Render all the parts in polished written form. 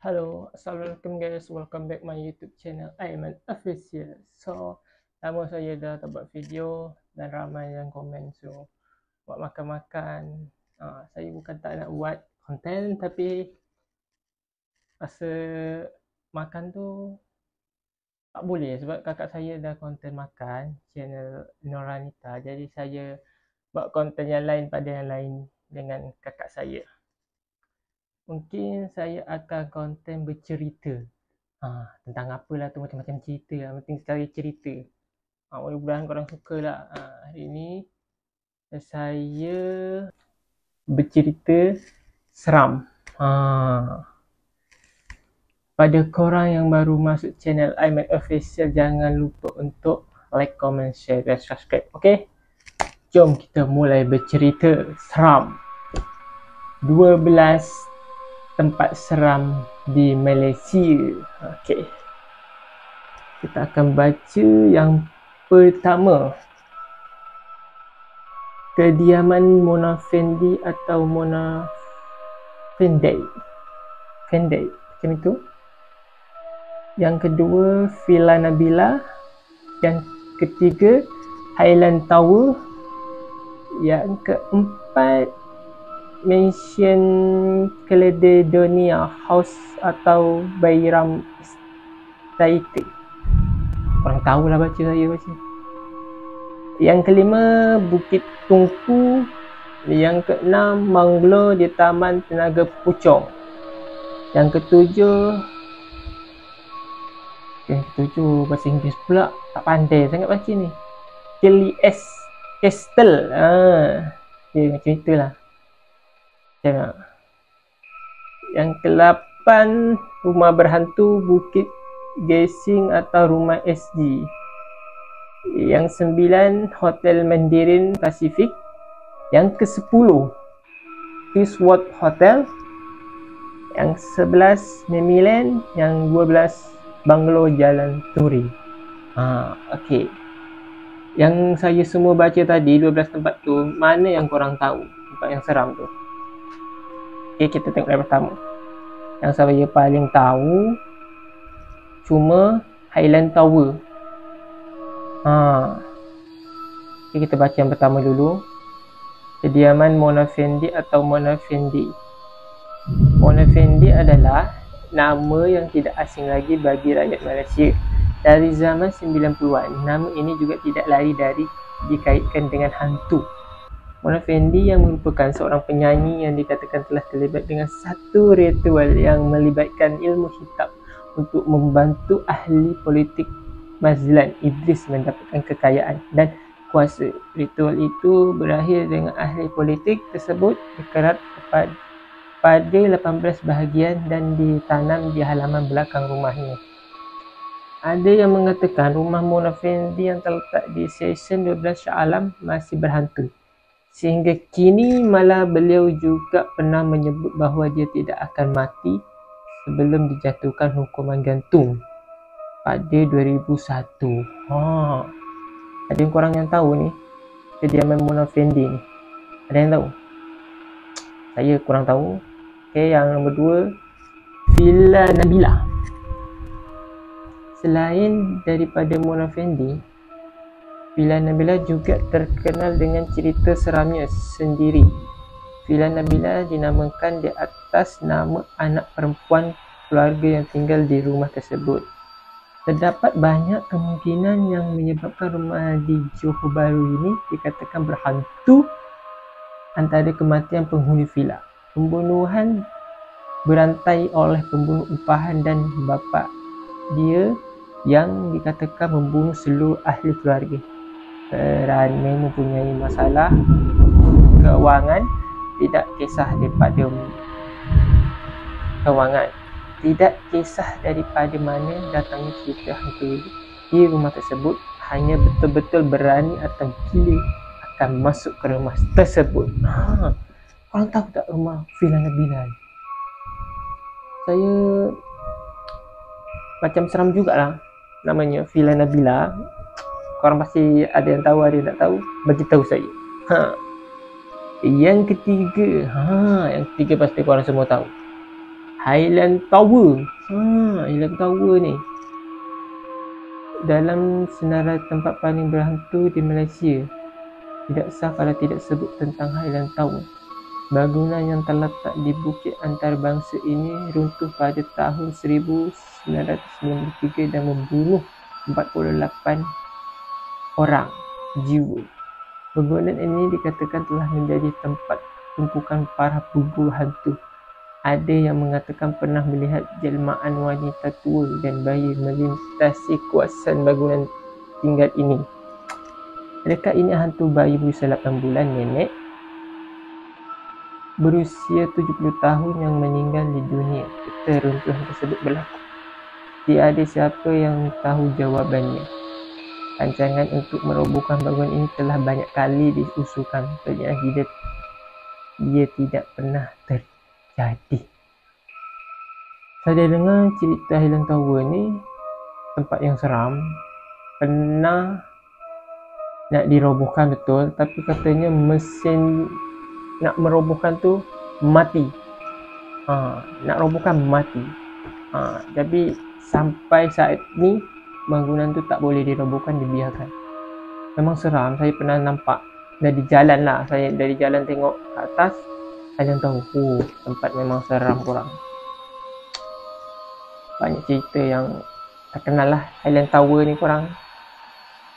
Hello, Assalamualaikum guys. Welcome back my YouTube channel Aiman Official. So, lama saya dah tak buat video dan ramai yang komen so buat makan-makan. Saya bukan tak nak buat konten tapi rasa makan tu tak boleh sebab kakak saya dah konten makan channel Noranita. Jadi saya buat konten yang lain pada yang lain dengan kakak saya. Mungkin saya akan konten bercerita. Tentang apalah tu, macam-macam cerita lah. Penting sekali cerita. Mudah-mudahan korang suka lah. Hari ni saya bercerita seram. Pada korang yang baru masuk channel Aiman Official, jangan lupa untuk like, comment, share dan subscribe. Okay? Jom kita mulai bercerita seram. 12 tempat seram di Malaysia. Okey. Kita akan baca yang pertama. Kediaman Mona Fendi atau Mona Fendi. Fendi, macam itu. Yang kedua, Villa Nabila. Yang ketiga, Highland Tower. Yang keempat, Mansion Caledonia House atau Bayram Estate. Korang tahulah baca, saya baca. Yang kelima, Bukit Tungku. Yang keenam, Banglo di Taman Tenaga Puchong. Yang ketujuh bahasa Inggeris pula, tak pandai sangat baca ni. Kelly S Castle. Dia macam itulah. Tengok. Yang ke-8, Rumah Berhantu Bukit Gesing atau Rumah SG. Yang 9, Hotel Mandarin Pacific. Yang ke-10, Peacewood Hotel. Yang 11, Memiland. Yang 12, Banglo Jalan Turi. Okey. Yang saya semua baca tadi, 12 tempat tu, mana yang korang tahu tempat yang seram tu? Okay, kita tengok dari pertama. Yang saya paling tahu cuma Highland Tower. Okay, kita baca yang pertama dulu. Kediaman Mona Fendi atau Mona Fendi. Mona Fendi adalah nama yang tidak asing lagi bagi rakyat Malaysia. Dari zaman 90-an, nama ini juga tidak lari dari dikaitkan dengan hantu. Mona Fendi yang merupakan seorang penyanyi yang dikatakan telah terlibat dengan satu ritual yang melibatkan ilmu hitam untuk membantu ahli politik Mazlan Idris mendapatkan kekayaan dan kuasa. Ritual itu berakhir dengan ahli politik tersebut dikerat pada 18 bahagian dan ditanam di halaman belakang rumahnya. Ada yang mengatakan rumah Mona Fendi yang terletak di Seksyen 12 Shah Alam masih berhantu. Sehingga kini malah beliau juga pernah menyebut bahawa dia tidak akan mati sebelum dijatuhkan hukuman gantung pada 2001. Ada yang korang yang tahu ni kediaman Mona Fendi ni? Ada yang tahu? Saya kurang tahu. Okay, yang nombor 2, Villa Nabila. Selain daripada Mona Fendi, Villa Nabila juga terkenal dengan cerita seramnya sendiri. Villa Nabila dinamakan di atas nama anak perempuan keluarga yang tinggal di rumah tersebut. Terdapat banyak kemungkinan yang menyebabkan rumah di Johor Bahru ini dikatakan berhantu. Antara kematian penghuni villa, pembunuhan berantai oleh pembunuh upahan dan bapa dia yang dikatakan membunuh seluruh ahli keluarga kerana mempunyai masalah keuangan. Tidak kisah daripada mana datangnya cerita hantu di rumah tersebut, hanya betul-betul berani atau gila akan masuk ke rumah tersebut. Korang tahu tak rumah Villa Nabila ni? Saya macam seram jugalah namanya Villa Nabila. Korang pasti ada yang tahu, ada yang tak tahu. Bagi tahu saya. Yang ketiga pasti korang semua tahu. Highland Tower. Highland Tower ni dalam senarai tempat paling berhantu di Malaysia. Tidak sah kalau tidak sebut tentang Highland Tower. Bangunan yang terletak di bukit antarabangsa ini runtuh pada tahun 1993 dan membunuh 48 orang jiwa. Bangunan ini dikatakan telah menjadi tempat tumpukan para pemburu hantu. Ada yang mengatakan pernah melihat jelmaan wanita tua dan bayi melintasi kawasan bangunan tinggal ini. Adakah ini hantu bayi berusia 8 bulan nenek berusia 70 tahun yang meninggal di dunia ketika runtuhan tersebut berlaku? Tiada siapa yang tahu jawabannya. Rancangan untuk merobohkan bangunan ini telah banyak kali diusulkan, ternyata dia tidak pernah terjadi. Saya dengar cerita Highland Tower ni tempat yang seram, pernah nak dirobohkan betul, tapi katanya mesin nak merobohkan tu mati. Nak robohkan mati. Tapi sampai saat ni bangunan tu tak boleh dirobohkan, dibiarkan. Memang seram. Saya pernah nampak dari jalan lah. Saya dari jalan tengok ke atas, saya tahu tempat memang seram korang. Banyak cerita yang terkenal lah Highland Tower ni korang.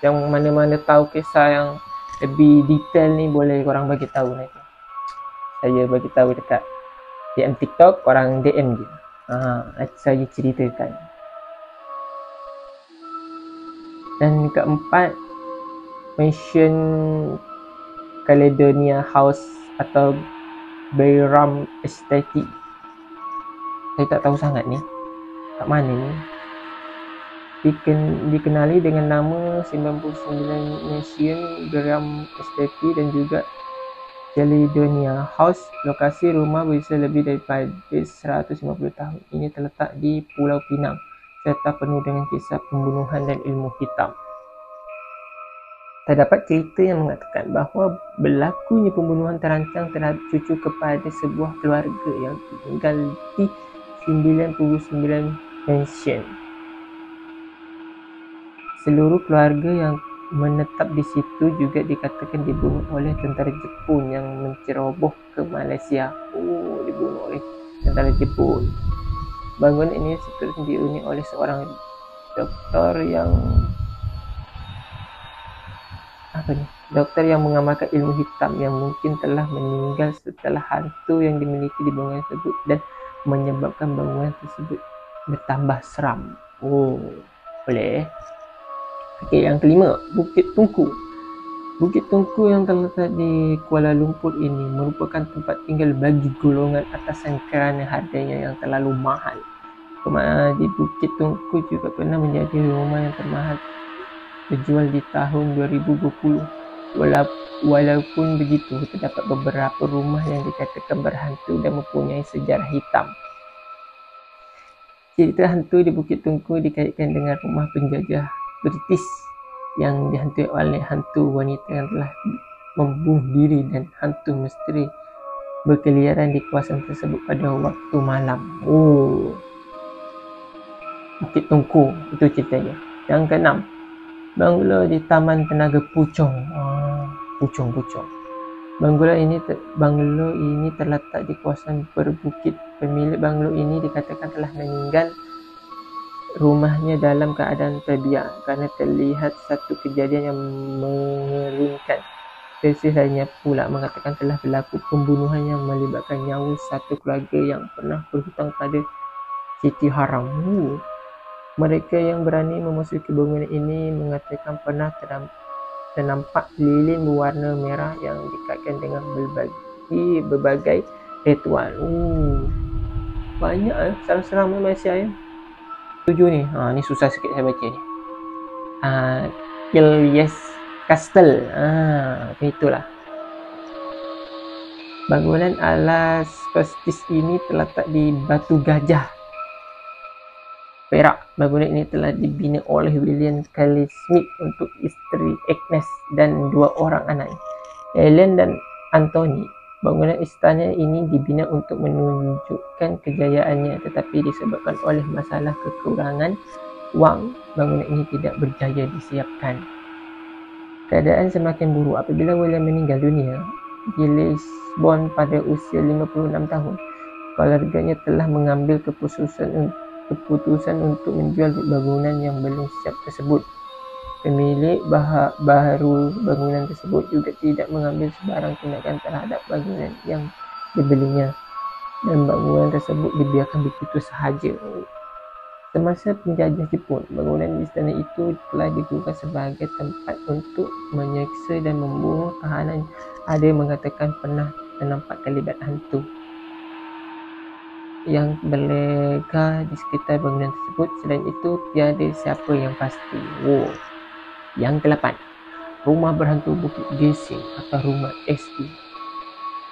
Yang mana-mana tahu kisah yang lebih detail ni boleh korang bagi tahu nanti. Saya bagi tahu dekat DM TikTok, korang DM je. Saya ceritakan. Dan keempat, Mansion Caledonia House atau Bayram Estate. Saya tak tahu sangat ni kat mana ni. Dikenali dengan nama 99 Mansion Bayram Estate dan juga Caledonia House. Lokasi rumah berusia lebih daripada 150 tahun. Ini terletak di Pulau Pinang serta penuh dengan kisah pembunuhan dan ilmu hitam. Terdapat cerita yang mengatakan bahawa berlakunya pembunuhan terancang terhadap cucu kepada sebuah keluarga yang tinggal di 99 Mansion. Seluruh keluarga yang menetap di situ juga dikatakan dibunuh oleh tentera Jepun yang menceroboh ke Malaysia. Dibunuh oleh tentera Jepun. Bangunan ini seterusnya dihuni oleh seorang doktor yang mengamalkan ilmu hitam yang mungkin telah meninggal setelah hantu yang dimiliki di bangunan tersebut dan menyebabkan bangunan tersebut bertambah seram. Boleh. Okey, yang kelima, Bukit Tungku. Bukit Tungku yang terletak di Kuala Lumpur ini merupakan tempat tinggal bagi golongan atasan kerana harganya yang terlalu mahal. Di Bukit Tungku juga pernah menjadi rumah yang termahal terjual di tahun 2020. Walaupun begitu, terdapat beberapa rumah yang dikatakan berhantu dan mempunyai sejarah hitam. Cerita hantu di Bukit Tungku dikaitkan dengan rumah penjajah British yang dihantui oleh hantu wanita yang telah membunuh diri dan hantu misteri berkeliaran di kawasan tersebut pada waktu malam. Bukit Tungku, itu ceritanya. Yang keenam, banglo di Taman Tenaga Puchong. Puchong. Banglo ini terletak di kawasan berbukit. Pemilik banglo ini dikatakan telah meninggal rumahnya dalam keadaan terbiak kerana terlihat satu kejadian yang mengerikan. Versi lainnya pula mengatakan telah berlaku pembunuhan yang melibatkan nyawa satu keluarga yang pernah berhutang pada Siti Haram. Mereka yang berani memasuki bangunan ini mengatakan pernah ternampak lilin berwarna merah yang dikaitkan dengan berbagai ritual. Banyak seram-seram Malaysia ya. 7 ni. Ni susah sikit saya baca ni. Killies Castle. Itulah. Bangunan ala skostis ini terletak di Batu Gajah, Perak. Bangunan ini telah dibina oleh William Kelly Smith untuk isteri Agnes dan 2 orang anak, Helen dan Anthony. Bangunan istana ini dibina untuk menunjukkan kejayaannya, tetapi disebabkan oleh masalah kekurangan wang, bangunan ini tidak berjaya disiapkan. Keadaan semakin buruk apabila William meninggal dunia di Lisbon pada usia 56 tahun. Keluarganya telah mengambil keputusan untuk menjual bangunan yang belum siap tersebut. Pemilik baharu bangunan tersebut juga tidak mengambil sebarang tindakan terhadap bangunan yang dibelinya, dan bangunan tersebut dibiarkan begitu sahaja. Semasa penjajah Jepun, bangunan istana itu telah digunakan sebagai tempat untuk menyeksa dan membunuh tahanan. Ada yang mengatakan pernah ternampak terlibat hantu yang berlega di sekitar bangunan tersebut. Selain itu, tiada siapa yang pasti. Yang ke-8, rumah berhantu Bukit Gesing atau rumah SD.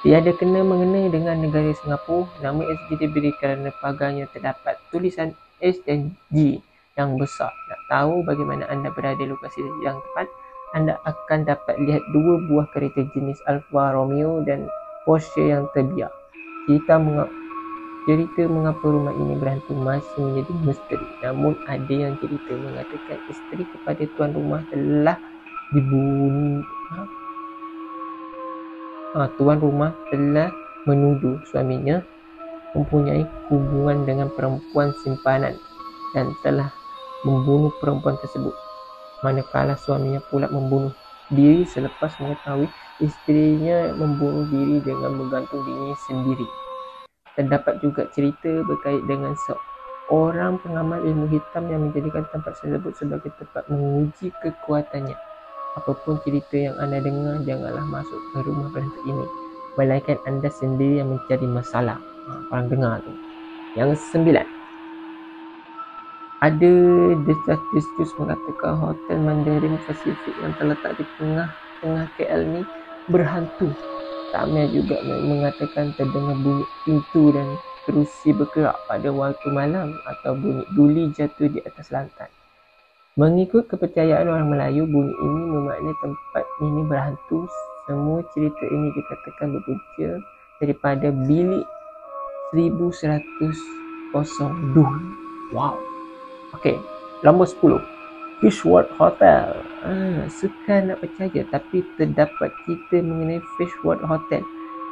Tiada kena-mengena dengan negara Singapura. Nama SD diberi kerana pagarnya terdapat tulisan S dan G yang besar. Nak tahu bagaimana anda berada lokasi yang tepat? Anda akan dapat lihat dua buah kereta jenis Alfa Romeo dan Porsche yang terbiar. Cerita mengapa rumah ini berhantu masih menjadi misteri. Namun ada yang cerita mengatakan isteri kepada tuan rumah telah dibunuh. Tuan rumah telah menuduh suaminya mempunyai hubungan dengan perempuan simpanan dan telah membunuh perempuan tersebut, manakala suaminya pula membunuh diri selepas mengetahui isterinya membunuh diri dengan menggantung dirinya sendiri. Terdapat juga cerita berkait dengan seorang pengamal ilmu hitam yang menjadikan tempat tersebut sebagai tempat menguji kekuatannya. Apapun cerita yang anda dengar, janganlah masuk ke rumah berhantu ini, melainkan anda sendiri yang mencari masalah. Korang dengar tu. Yang 9, ada desas-desus mengatakan Hotel Mandarin Pacific yang terletak di tengah-tengah KL ni berhantu. Ramai juga mengatakan terdengar bunyi pintu dan kerusi bergerak pada waktu malam atau bunyi duli jatuh di atas lantai. Mengikut kepercayaan orang Melayu, bunyi ini memaknai tempat ini berhantu. Semua cerita ini dikatakan berpunca daripada bilik 1102. Wow. Okey, nombor 10. Fishworld Hotel. Suka nak percaya, tapi terdapat cerita mengenai Fishworld Hotel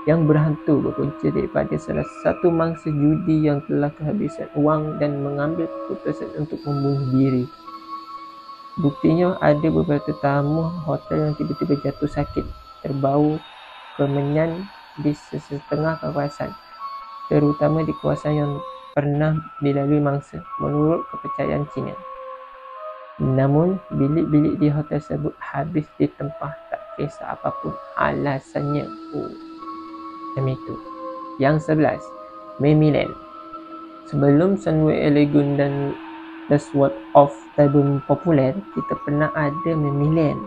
yang berhantu berpunca daripada salah satu mangsa judi yang telah kehabisan wang dan mengambil keputusan untuk membunuh diri. Buktinya ada beberapa tetamu hotel yang tiba-tiba jatuh sakit, terbau kemenyan di setengah kawasan, terutama di kawasan yang pernah dilalui mangsa, menurut kepercayaan Cina. Namun, bilik-bilik di hotel tersebut habis ditempah, tak kisah apapun alasannya. Macam itu. Yang 11, Mimiland. Sebelum Sunway Lagoon dan The Sword of Tabun popular, kita pernah ada Mimiland.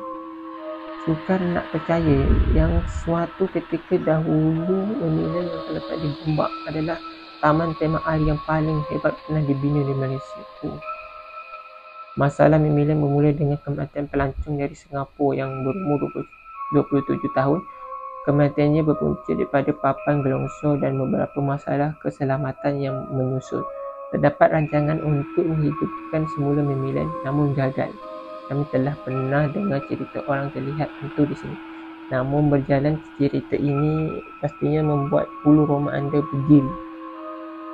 Sukar nak percaya yang suatu ketika dahulu Mimiland yang terletak di Gombak adalah taman tema air yang paling hebat pernah dibina di Malaysia. Masalah Mimiland bermula dengan kematian pelancong dari Singapura yang berumur 27 tahun. Kematiannya berpunca daripada papan gelongsor dan beberapa masalah keselamatan yang menyusul. Terdapat rancangan untuk menghidupkan semula Mimiland, namun gagal. Kami telah pernah dengar cerita orang terlihat hantu di sini. Namun berjalan cerita ini pastinya membuat bulu roma anda berdiri.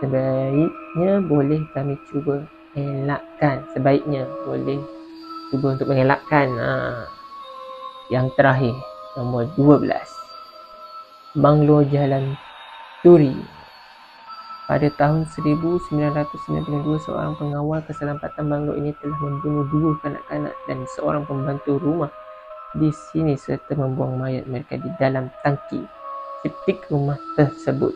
Sebaiknya boleh cuba untuk mengelakkan. Yang terakhir, nombor 12, Banglo Jalan Turi. Pada tahun 1992, seorang pengawal keselamatan banglo ini telah membunuh 2 kanak-kanak dan seorang pembantu rumah di sini serta membuang mayat mereka di dalam tangki septik rumah tersebut.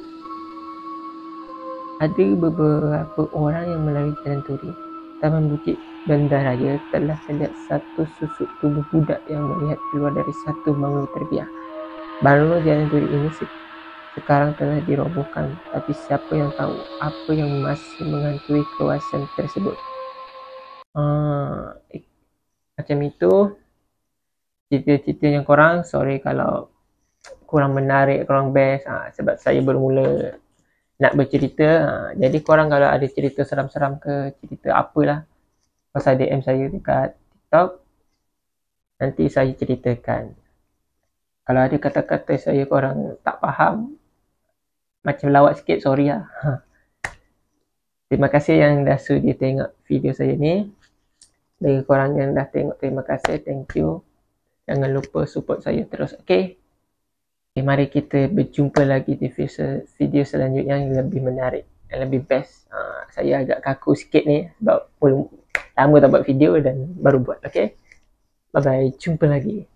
Ada beberapa orang yang melalui Jalan Turi, Taman Bukit Bandaraya, telah terlihat satu susuk tubuh budak yang melihat keluar dari satu banglo terbiar. Banglo Jalan Turi ini sekarang telah dirobohkan, tapi siapa yang tahu apa yang masih menghantui kawasan tersebut. Macam itu cerita-cerita yang korang. Sorry kalau kurang menarik, kurang best. Sebab saya bermula nak bercerita. Jadi korang kalau ada cerita seram-seram ke, cerita apalah, pasal DM saya dekat TikTok, nanti saya ceritakan. Kalau ada kata-kata saya korang tak faham, macam lawak sikit, sorry lah. Terima kasih yang dah sudi tengok video saya ni. Bagi korang yang dah tengok, terima kasih, thank you. Jangan lupa support saya terus, okay? Mari kita berjumpa lagi di video selanjutnya yang lebih menarik, yang lebih best. Saya agak kaku sikit ni sebab lama tak buat video dan baru buat, okay? Bye-bye, jumpa lagi.